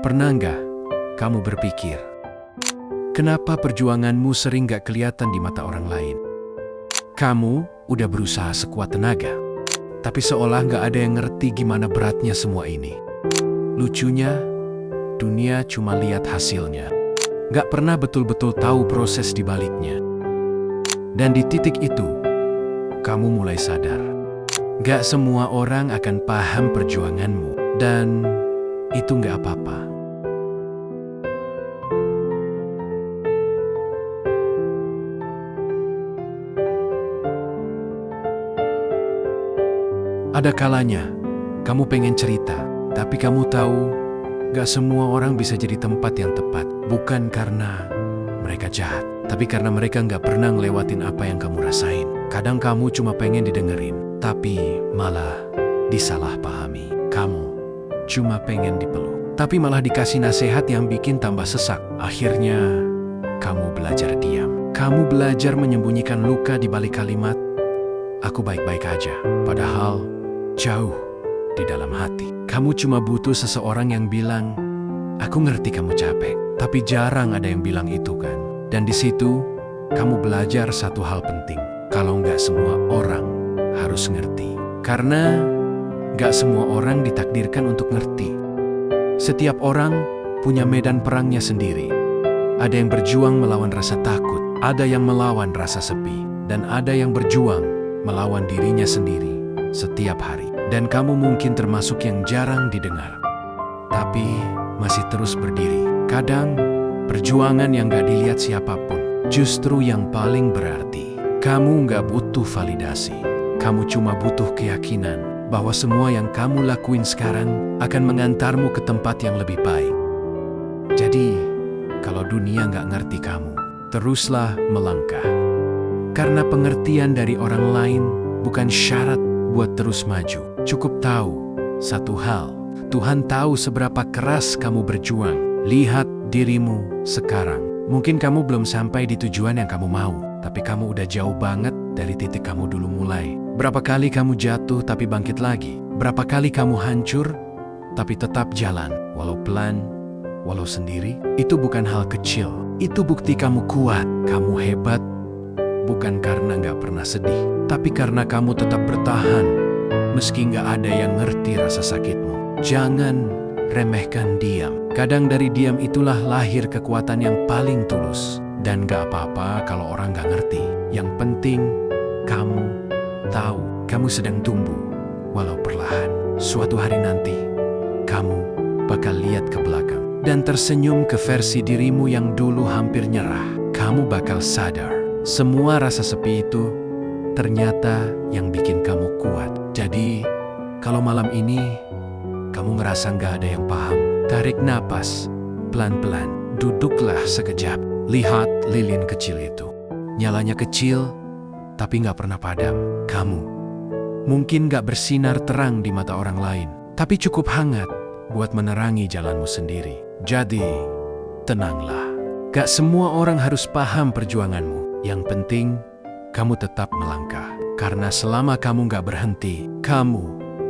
Pernah nggak kamu berpikir, kenapa perjuanganmu sering gak kelihatan di mata orang lain? Kamu udah berusaha sekuat tenaga, tapi seolah gak ada yang ngerti gimana beratnya semua ini. Lucunya, dunia cuma lihat hasilnya, gak pernah betul-betul tahu proses di baliknya. Dan di titik itu, kamu mulai sadar, gak semua orang akan paham perjuanganmu, dan itu gak apa-apa. Ada kalanya, kamu pengen cerita, tapi kamu tahu, gak semua orang bisa jadi tempat yang tepat. Bukan karena mereka jahat, tapi karena mereka gak pernah ngelewatin apa yang kamu rasain. Kadang kamu cuma pengen didengerin, tapi malah disalahpahami. Kamu cuma pengen dipeluk, tapi malah dikasih nasihat yang bikin tambah sesak. Akhirnya, kamu belajar diam. Kamu belajar menyembunyikan luka di balik kalimat, "Aku baik-baik aja." Padahal, jauh di dalam hati, kamu cuma butuh seseorang yang bilang, "Aku ngerti kamu capek." Tapi jarang ada yang bilang itu kan. Dan di situ, kamu belajar satu hal penting. Kalau nggak semua orang harus ngerti. Karena nggak semua orang ditakdirkan untuk ngerti. Setiap orang punya medan perangnya sendiri. Ada yang berjuang melawan rasa takut, ada yang melawan rasa sepi, dan ada yang berjuang melawan dirinya sendiri setiap hari. Dan kamu mungkin termasuk yang jarang didengar, tapi masih terus berdiri. Kadang, perjuangan yang gak dilihat siapapun justru yang paling berarti. Kamu gak butuh validasi, kamu cuma butuh keyakinan bahwa semua yang kamu lakuin sekarang akan mengantarmu ke tempat yang lebih baik. Jadi, kalau dunia gak ngerti kamu, teruslah melangkah. Karena pengertian dari orang lain bukan syarat buat terus maju. Cukup tahu satu hal, Tuhan tahu seberapa keras kamu berjuang. Lihat dirimu sekarang. Mungkin kamu belum sampai di tujuan yang kamu mau, tapi kamu udah jauh banget dari titik kamu dulu mulai. Berapa kali kamu jatuh tapi bangkit lagi? Berapa kali kamu hancur tapi tetap jalan, walau pelan, walau sendiri? Itu bukan hal kecil. Itu bukti kamu kuat, kamu hebat. Bukan karena gak pernah sedih, tapi karena kamu tetap bertahan, meski gak ada yang ngerti rasa sakitmu. Jangan remehkan diam. Kadang dari diam itulah lahir kekuatan yang paling tulus. Dan gak apa-apa kalau orang gak ngerti. Yang penting, kamu tahu, kamu sedang tumbuh, walau perlahan. Suatu hari nanti, kamu bakal lihat ke belakang dan tersenyum ke versi dirimu yang dulu hampir nyerah. Kamu bakal sadar, semua rasa sepi itu ternyata yang bikin kamu kuat. Jadi, kalau malam ini kamu ngerasa gak ada yang paham, tarik napas pelan-pelan, duduklah sekejap. Lihat lilin kecil itu. Nyalanya kecil, tapi gak pernah padam. Kamu mungkin gak bersinar terang di mata orang lain, tapi cukup hangat buat menerangi jalanmu sendiri. Jadi, tenanglah. Gak semua orang harus paham perjuanganmu. Yang penting, kamu tetap melangkah. Karena selama kamu gak berhenti, kamu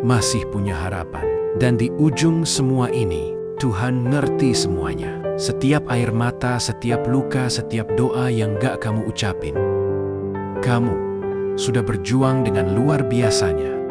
masih punya harapan. Dan di ujung semua ini, Tuhan ngerti semuanya. Setiap air mata, setiap luka, setiap doa yang gak kamu ucapin. Kamu sudah berjuang dengan luar biasanya.